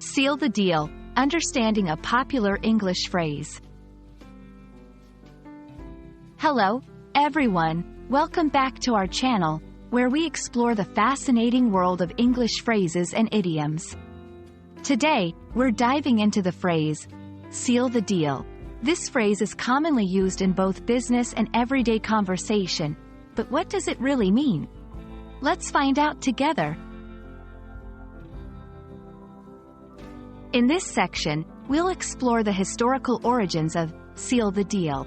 Seal the deal, understanding a popular English phrase. Hello, everyone. Welcome back to our channel, where we explore the fascinating world of English phrases and idioms. Today, we're diving into the phrase, seal the deal. This phrase is commonly used in both business and everyday conversation, but what does it really mean? Let's find out together. In this section, we'll explore the historical origins of seal the deal.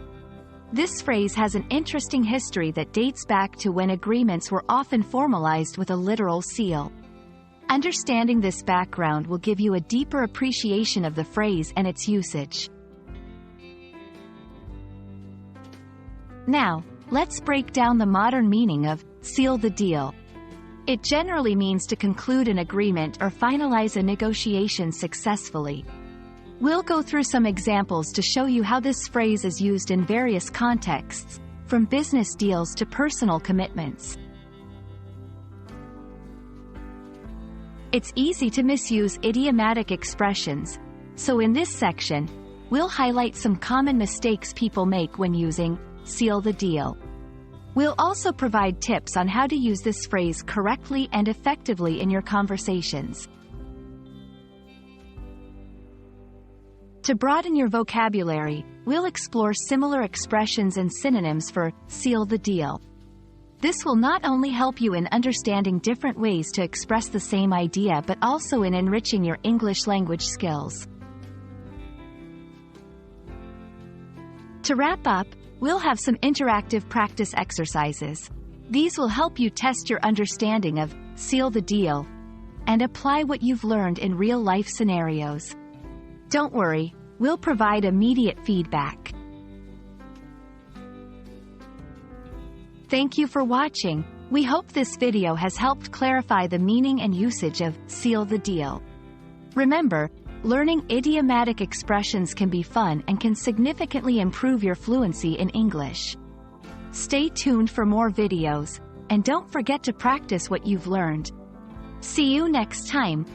This phrase has an interesting history that dates back to when agreements were often formalized with a literal seal. Understanding this background will give you a deeper appreciation of the phrase and its usage. Now, let's break down the modern meaning of seal the deal. It generally means to conclude an agreement or finalize a negotiation successfully. We'll go through some examples to show you how this phrase is used in various contexts, from business deals to personal commitments. It's easy to misuse idiomatic expressions, so in this section, we'll highlight some common mistakes people make when using seal the deal. We'll also provide tips on how to use this phrase correctly and effectively in your conversations. To broaden your vocabulary, we'll explore similar expressions and synonyms for seal the deal. This will not only help you in understanding different ways to express the same idea but also in enriching your English language skills. To wrap up, we'll have some interactive practice exercises. These will help you test your understanding of seal the deal and apply what you've learned in real-life scenarios. Don't worry, we'll provide immediate feedback. Thank you for watching. We hope this video has helped clarify the meaning and usage of seal the deal. Remember, learning idiomatic expressions can be fun and can significantly improve your fluency in English. Stay tuned for more videos, and don't forget to practice what you've learned. See you next time.